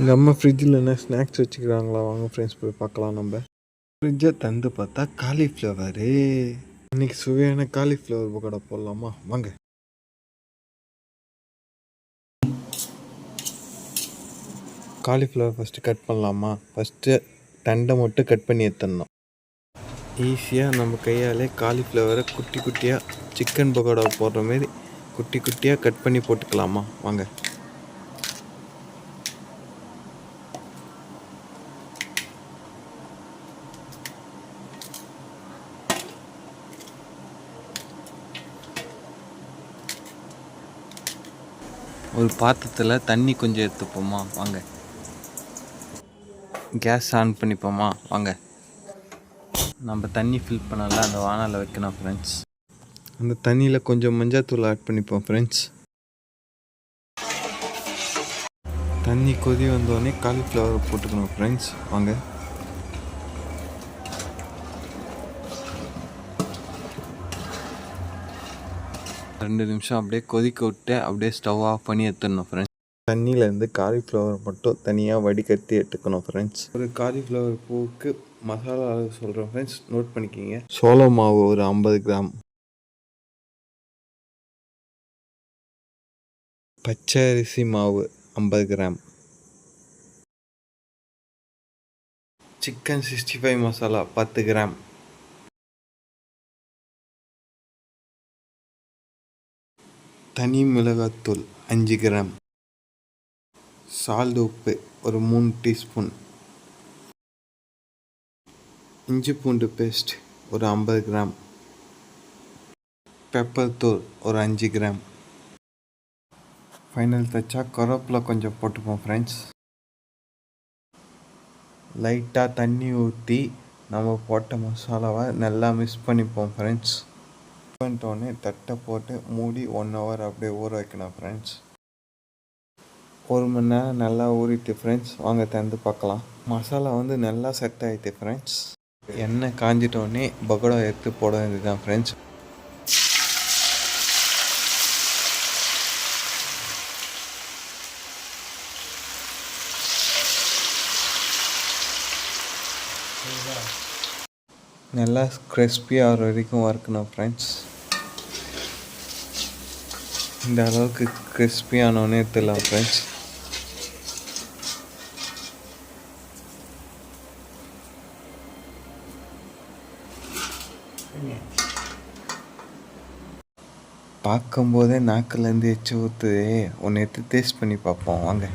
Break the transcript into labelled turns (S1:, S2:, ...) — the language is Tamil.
S1: எங்கள் அம்மா ஃப்ரிட்ஜில் என்ன ஸ்நாக்ஸ் வச்சுக்கிறாங்களா, வாங்க ஃப்ரெண்ட்ஸ் போய் பார்க்கலாம். நம்ம ஃப்ரிட்ஜை தந்து பார்த்தா காலிஃப்ளவரு. இன்னைக்கு சுவையான காலிஃப்ளவர் பக்கோடா போடலாமா, வாங்க. காலிஃப்ளவர் ஃபஸ்ட்டு கட் பண்ணலாமா. ஃபஸ்ட்டு தண்டை மட்டும் கட் பண்ணி எடுத்துடணும். ஈஸியாக நம்ம கையாலே காலிஃப்ளவரை குட்டி குட்டியாக சிக்கன் பக்கோடா போடுற மாரி குட்டி குட்டியாக கட் பண்ணி போட்டுக்கலாமா, வாங்க. ஒரு பாத்திரத்தில் தண்ணி கொஞ்சம் எடுத்துப்போமா, வாங்க. கேஸ் ஆன் பண்ணிப்போமா, வாங்க. நம்ம தண்ணி ஃபில் பண்ணல, அந்த வானலில் வைக்கணும் ஃப்ரெண்ட்ஸ். அந்த தண்ணியில் கொஞ்சம் மஞ்சள்தூள் ஆட் பண்ணிப்போம் ஃப்ரெண்ட்ஸ். தண்ணி கொதி வந்தோடனே காலிஃப்ளவர் போட்டுக்கணும் ஃப்ரெண்ட்ஸ், வாங்க. ரெண்டு நிமிஷம் அப்படியே கொதிக்க விட்டு அப்படியே ஸ்டவ் ஆஃப் பண்ணி எடுத்துடணும் ஃப்ரெண்ட்ஸ். தண்ணியிலேருந்து காலிஃப்ளவர் மட்டும் தனியாக வடிகட்டி எடுத்துக்கணும் ஃப்ரெண்ட்ஸ். ஒரு காலிஃப்ளவர் பூவுக்கு மசாலா அளவு சொல்கிறேன் ஃப்ரெண்ட்ஸ், நோட் பண்ணிக்கிங்க. சோள மாவு ஒரு 50 கிராம், பச்சை அரிசி மாவு 50 கிராம், சிக்கன் 65 மசாலா 10 கிராம், தனி மிளகாத்தூள் 5 கிராம், சால்ட் உப்பு ஒரு 3 டீஸ்பூன், இஞ்சி பூண்டு பேஸ்ட் ஒரு 50 கிராம், பெப்பர் தூள் ஒரு 5 கிராம். ஃபைனல் டச்சா கருவேப்பிலை கொஞ்சம் போட்டுப்போம் ஃப்ரெண்ட்ஸ். லைட்டாக தண்ணி ஊற்றி நம்ம போட்ட மசாலாவை நல்லா மிக்ஸ் பண்ணிப்போம் ஃப்ரெண்ட்ஸ். பண்ணிட்டோடனே தட்டை போட்டு மூடி 1 ஹவர் அப்படியே ஊற வைக்கணும் ஃப்ரெண்ட்ஸ். 1 மணி நேரம் நல்லா ஊறிட்டு ஃப்ரெண்ட்ஸ், வாங்க திறந்து பார்க்கலாம். மசாலா வந்து நல்லா செட் ஆகிட்டு ஃப்ரெண்ட்ஸ். எண்ணெய் காஞ்சிட்டோடனே பக்கோடா எடுத்து போட வேண்டியதுதான் ஃப்ரெண்ட்ஸ். நல்லா கிறிஸ்பியாக ஆகிற வரைக்கும் வறுக்கணும் ஃப்ரெண்ட்ஸ். இந்த அளவுக்கு கிறிஸ்பியானோடனே எடுத்துடலாம் ஃப்ரெண்ட்ஸ். பார்க்கும்போதே நாக்கிலேருந்து எச்சு ஊற்றுதே, ஒன்று எடுத்து டேஸ்ட் பண்ணி பார்ப்போம், வாங்க.